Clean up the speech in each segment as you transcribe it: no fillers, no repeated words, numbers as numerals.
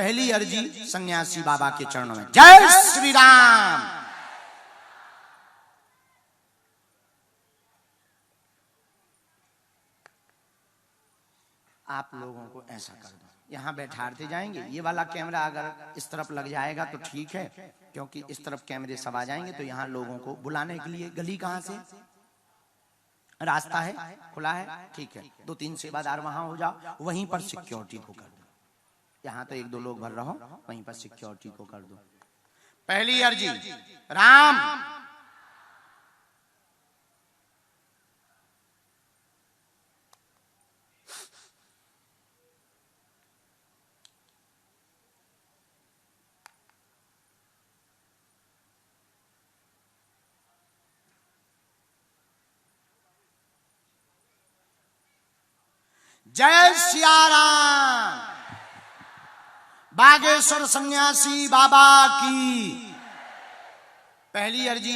पहली अर्जी सन्यासी बाबा के चरणों में। जय श्री राम। आप लोगों को ऐसा कर दो, यहां बैठाते जाएंगे। ये वाला कैमरा अगर इस तरफ लग जाएगा तो ठीक है, क्योंकि इस तरफ कैमरे सब आ जाएंगे तो यहाँ लोगों को बुलाने के लिए। गली कहाँ से रास्ता है, खुला है, ठीक है। 2-3 सेवादार वहां हो जाओ, वहीं पर सिक्योरिटी को कर दो। यहाँ तो 1-2 लोग भर रहो, वहीं पर सिक्योरिटी को कर दो। पहली अर्जी राम। जय सियाराम। बागेश्वर सन्यासी बाबा की। पहली अर्जी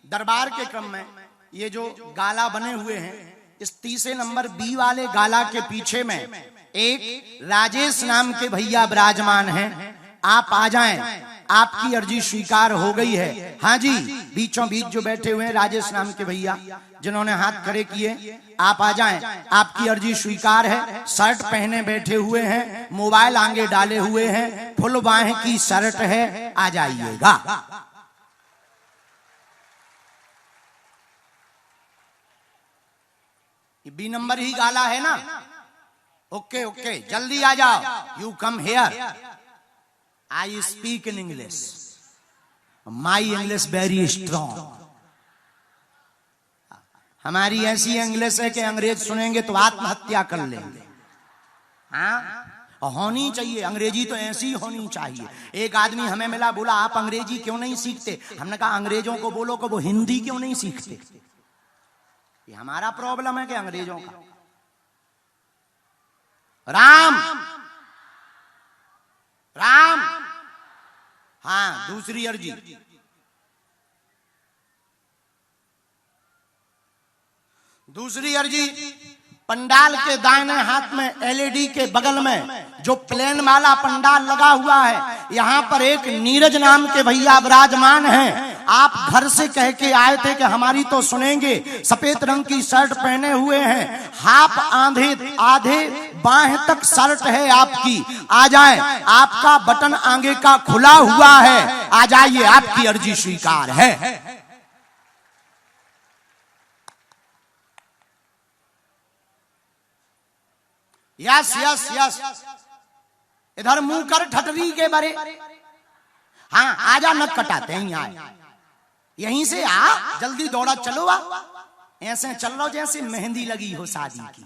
दरबार के क्रम में ये जो गाला बने हुए हैं, इस 30 नंबर बी वाले गाला के पीछे में एक राजेश नाम के भैया विराजमान हैं। आप आ जाएं, आपकी अर्जी स्वीकार हो गई है। हाँ जी, बीचों बीच जो बैठे हुए हैं राजेश नाम के भैया जिन्होंने हाथ खड़े किए, आप आ जाएं, आपकी अर्जी स्वीकार है। शर्ट पहने बैठे हुए हैं, मोबाइल आगे डाले हुए हैं, फुल बाह की शर्ट है, आ जाइएगा। बी नंबर ही गाला है ना? ओके ओके, जल्दी आ जाओ। You come here. I speak in English, my English very strong. हमारी ऐसी इंग्लिश है कि अंग्रेज सुनेंगे तो आत्महत्या कर लेंगे। हाँ, होनी चाहिए अंग्रेजी तो ऐसी होनी चाहिए। एक आदमी हमें मिला, बोला आप अंग्रेजी क्यों नहीं सीखते? हमने कहा अंग्रेजों को बोलो कि वो हिंदी क्यों नहीं सीखते। ये हमारा प्रॉब्लम है कि अंग्रेजों का। राम राम। हाँ, दूसरी अर्जी पंडाल के दाहिने हाथ में एलईडी के बगल में जो प्लेन वाला पंडाल लगा हुआ है, यहाँ पर एक नीरज नाम के भैया विराजमान हैं। आप घर से कह के आए थे कि हमारी तो सुनेंगे। सफेद रंग की शर्ट पहने हुए हैं, हाफ आधे बाह तक शर्ट है आपकी। आ जाएं, आपका बटन आगे का खुला हुआ है, आ जाइए, आपकी अर्जी स्वीकार है। Yes yes yes. इधर मुंह कर ठटरी के बरे। हाँ, आजा, नक कटाते हैं। आए, यहीं से आ, जल्दी दौड़ा चलो। ऐसे चल रहा जैसे मेहंदी लगी हो शादी की।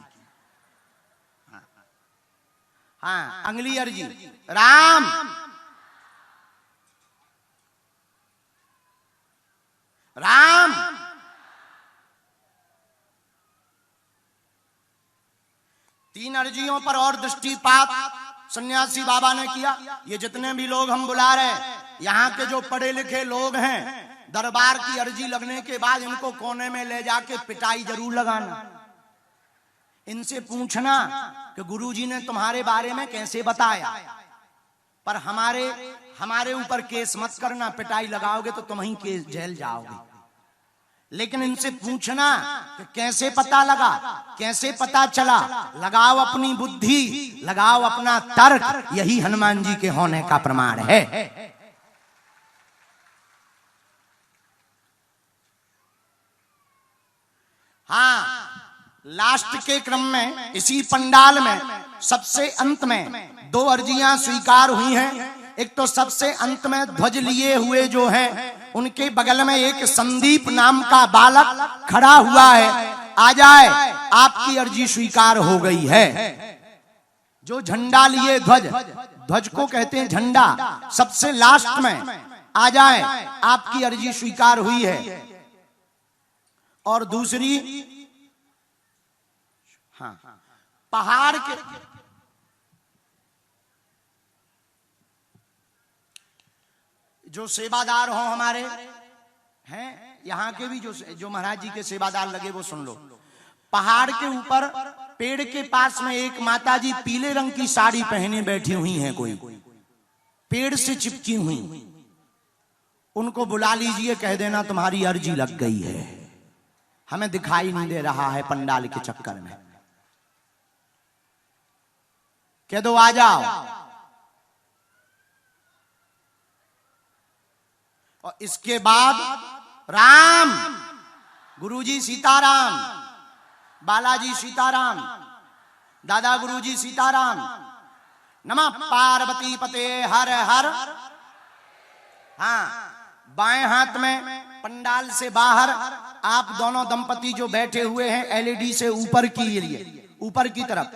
हाँ, अगली अर्जी राम राम। तीन अर्जियों पर और दृष्टिपात सन्यासी बाबा ने किया। ये जितने भी लोग हम बुला रहे हैं, यहाँ के जो पढ़े लिखे लोग हैं, दरबार की अर्जी लगने के बाद इनको कोने में ले जाके पिटाई जरूर लगाना। इनसे पूछना कि गुरुजी ने तुम्हारे बारे में कैसे बताया, पर हमारे ऊपर केस मत करना। पिटाई लगाओगे तो तुम ही केस जेल जाओगे। लेकिन इनसे पूछना कि कैसे पता लगा, कैसे पता चला। लगाओ अपनी बुद्धि, लगाओ अपना तर्क, यही हनुमान जी के होने का प्रमाण है। हाँ, लास्ट के क्रम में इसी पंडाल में सबसे अंत में 2 अर्जियां स्वीकार हुई हैं। एक तो सबसे अंत में ध्वज लिए हुए जो है, उनके बगल में एक संदीप नाम का बालक खड़ा हुआ है। आ जाए, आपकी अर्जी स्वीकार हो गई है। जो झंडा लिए ध्वज को कहते हैं झंडा, सबसे लास्ट में आ जाए, आपकी अर्जी स्वीकार हुई है। और दूसरी, हाँ, पहाड़ के जो सेवादार हो हमारे हैं, यहाँ के भी जो महाराज जी के सेवादार लगे वो सुन लो। पहाड़ के ऊपर पेड़ के पास में एक माता जी पीले रंग की साड़ी पहने बैठी हुई हैं। कोई पेड़ से चिपकी हुई, उनको बुला लीजिए, कह देना तुम्हारी अर्जी लग गई है, हमें दिखाई नहीं दे रहा है पंडाल के चक्कर में, कह दो आ जाओ। और इसके बाद राम, गुरुजी सीताराम, बालाजी सीताराम, दादा गुरुजी सीताराम, नमः पार्वती पते हर हर। हाँ, बाएं हाथ में पंडाल से बाहर आप दोनों दंपति जो बैठे हुए हैं एलईडी से ऊपर की लिए, ऊपर की तरफ,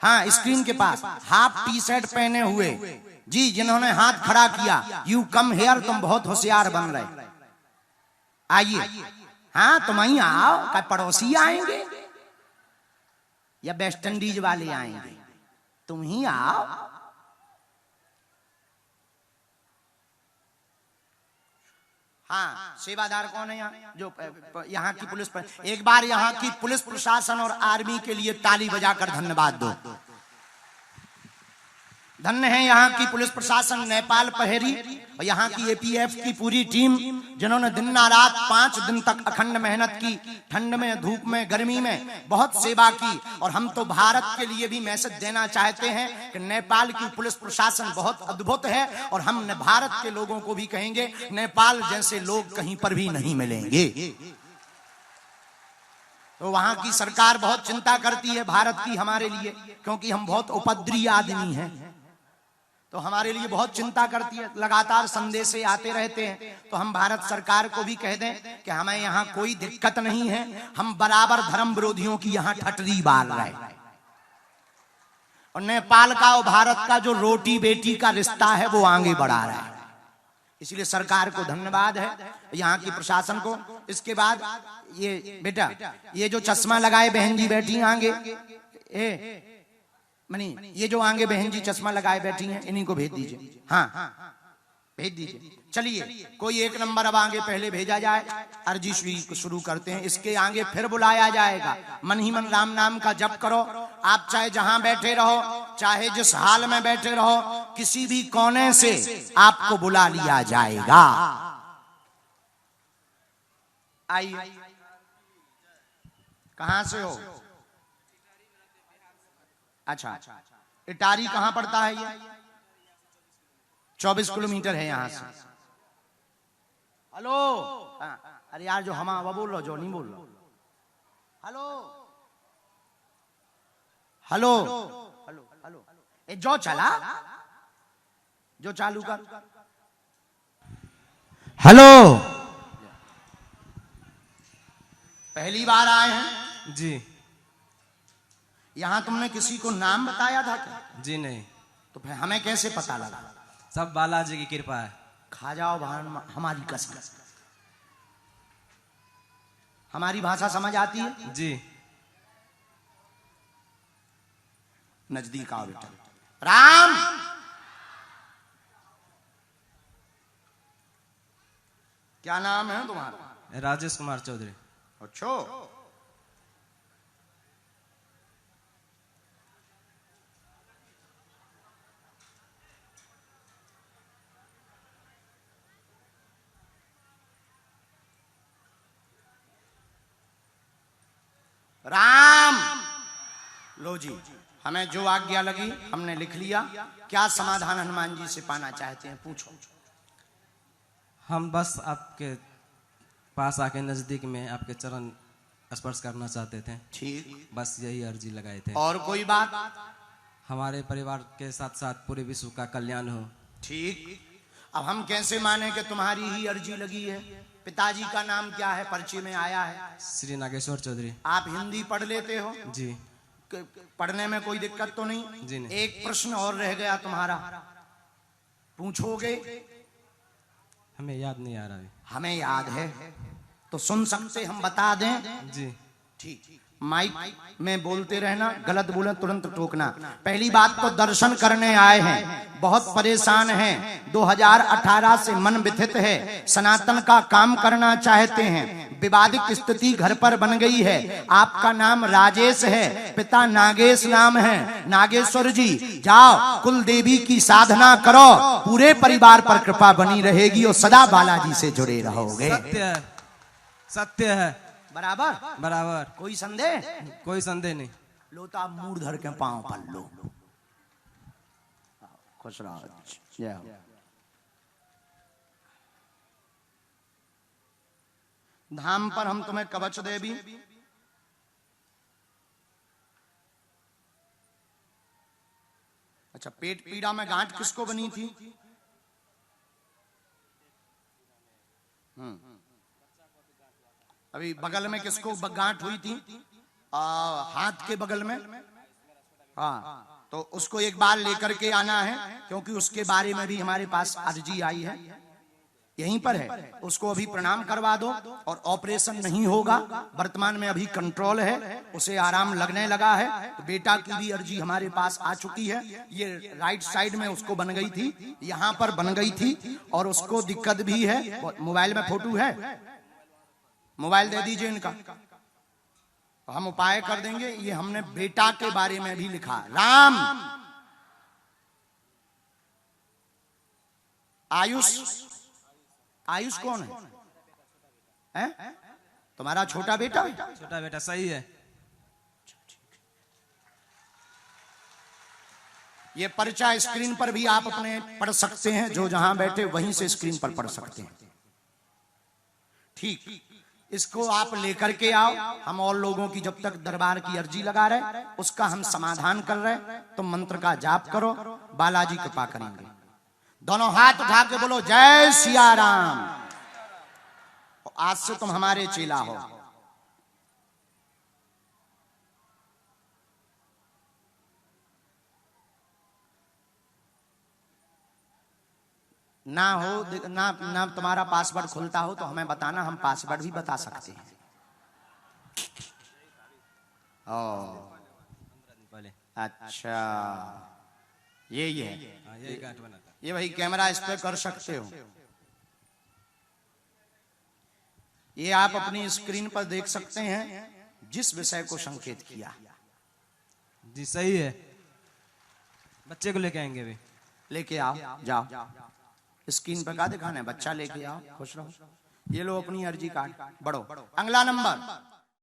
हाँ स्क्रीन के पास, हाफ टी शर्ट पहने हुए जी, जिन्होंने हाथ खड़ा किया, यू कम हेयर, तुम बहुत होशियार बन रहे, आइए। हाँ तुम ही आओ, क्या पड़ोसी आएंगे या वेस्ट इंडीज वाले आएंगे, तुम ही आओ। हाँ, सेवादार कौन है यहाँ, जो यहाँ की पुलिस पर, एक बार यहाँ की पुलिस प्रशासन और आर्मी के लिए ताली बजाकर धन्यवाद दो। धन्य है यहाँ की पुलिस प्रशासन, नेपाल प्रहरी और यहाँ की एपीएफ की पूरी टीम, जिन्होंने दिन ना रात 5 दिन तक अखंड मेहनत की, ठंड में, धूप में, गर्मी में बहुत सेवा की। और हम तो भारत के लिए भी मैसेज देना चाहते हैं कि नेपाल की पुलिस प्रशासन बहुत अद्भुत है, और हम भारत के लोगों को भी कहेंगे नेपाल जैसे लोग कहीं पर भी नहीं मिलेंगे। तो वहां की सरकार बहुत चिंता करती है भारत की हमारे लिए, क्योंकि हम बहुत उपद्रवी आदमी हैं, तो हमारे लिए बहुत चिंता करती है, लगातार संदेश आते रहते हैं। तो हम भारत सरकार को भी कह दें कि हमें यहाँ कोई दिक्कत नहीं है, हम बराबर धर्म विरोधियों की यहाँ ठटरी बाल रहे हैं, और नेपाल का और भारत का जो रोटी बेटी का रिश्ता है वो आगे बढ़ा रहा है। इसलिए सरकार को धन्यवाद है, यहाँ की प्रशासन को। इसके बाद ये बेटा, ये जो चश्मा लगाए बहन जी बैठी आगे, मनी, ये जो आगे बहन जी चश्मा लगाए बैठी हैं, इन्हीं को भेज दीजिए। हाँ भेज दीजिए। चलिए, कोई एक नंबर अब आगे पहले भेजा जाए, अर्जी शुरू करते हैं। इसके आगे फिर बुलाया जाएगा, मन ही मन राम नाम का जप करो। आप चाहे जहां बैठे रहो, चाहे जिस हाल में बैठे रहो, किसी भी कोने से आपको बुला लिया जाएगा। आइए, कहां से हो? अच्छा, इटारी कहां पड़ता है? ये 24 किलोमीटर है यहाँ से। हेलो, अरे यार जो हम बोल रहा, जो नहीं बोल रहा, हेलो हेलो हेलो हेलो, ए जो चला, जो चालू कर, हेलो। पहली बार आए हैं जी। यहाँ तुमने किसी को नाम बताया था क्या? जी नहीं। तो फिर हमें कैसे पता लगा? सब बालाजी की कृपा है। खा जाओ हमारी कसम। हमारी भाषा समझ आती है? जी। नजदीक आओ बेटा। राम, क्या नाम है तुम्हारा? राजेश कुमार चौधरी। अच्छा, राम। लो जी, हमें जो आज्ञा लगी हमने लिख लिया। क्या समाधान हनुमान जी से पाना चाहते हैं, पूछो। हम बस आपके पास आके नजदीक में आपके चरण स्पर्श करना चाहते थे। ठीक, बस यही अर्जी लगाए थे। और कोई बात? हमारे परिवार के साथ साथ पूरे विश्व का कल्याण हो। ठीक, अब हम कैसे माने कि तुम्हारी ही अर्जी लगी है? पिताजी का नाम क्या है, परिचय में आया है? श्री नागेश्वर चौधरी। आप हिंदी पढ़ लेते हो? जी। पढ़ने में कोई दिक्कत तो नहीं? जी नहीं। एक प्रश्न और रह गया तुम्हारा, पूछोगे? हमें याद नहीं आ रहा है। हमें याद है, तो सुन सकते, हम बता दें? जी। ठीक, माइक में बोलते रहना, गलत बोले तुरंत टोकना। पहली बात तो दर्शन करने आए हैं, बहुत परेशान हैं, 2018 से मन व्यथित है, सनातन का काम करना चाहते हैं, विवादित स्थिति घर पर बन गई है। आपका नाम राजेश है, पिता नागेश नाम है, नागेश्वर जी जाओ कुल देवी की साधना करो, पूरे परिवार पर कृपा बनी रहेगी और सदा बालाजी से जुड़े रहोगे। सत्य है, सत्य है, बराबर बराबर, कोई संदेह? कोई संदेह नहीं। लो तो आप मूड धर के पांव पर लो। खुश रहो, जय हो। धाम पर हम तुम्हें कवच देवी, अच्छा पेट पीड़ा में गांठ किसको बनी थी? अभी बगल में किसको गांठ हुई थी? हाथ के बगल में। हाँ, तो उसको एक बार लेकर के आना है, क्योंकि उसके बारे में भी हमारे पास अर्जी आई है, यहीं पर है। उसको अभी प्रणाम करवा दो और ऑपरेशन नहीं होगा, वर्तमान में अभी कंट्रोल है, उसे आराम लगने लगा है। तो बेटा की भी अर्जी हमारे पास आ चुकी है। ये राइट साइड में उसको बन गई थी, यहाँ पर बन गई थी, और उसको दिक्कत भी है। मोबाइल में फोटो है, मोबाइल दे दीजिए इनका, तो हम उपाय कर देंगे। ये हमने बेटा के बारे में भी लिखा, राम आयुष। आयुष कौन है? तुम्हारा छोटा बेटा? छोटा बेटा, सही है। ये पर्चा स्क्रीन पर भी आप अपने पढ़ सकते हैं, जो जहां बैठे वहीं से स्क्रीन पर पढ़ सकते हैं। ठीक, इसको आप लेकर के आओ। हम और लोगों की जब तक दरबार की अर्जी लगा रहे, उसका हम समाधान कर रहे, तो मंत्र का जाप करो, बालाजी कृपा करेंगे। दोनों हाथ उठा के बोलो जय सिया राम। आज से तुम हमारे चेला हो। ना हो ना तुम्हारा पासवर्ड खुलता हो तो हमें बताना, हम पासवर्ड भी बता सकते हैं। अच्छा, ये है, ये भाई कैमरा इस पे कर सकते हो। ये आप अपनी स्क्रीन पर देख सकते हैं, जिस विषय को संकेत किया। जी सही है, बच्चे को लेके आएंगे अभी। लेके आओ, जाओ, स्क्रीन पर क्या दिखाना है, बच्चा लेके आओ, खुश रहो। ये लो अपनी अर्जी कार्ड, बढ़ो। अगला नंबर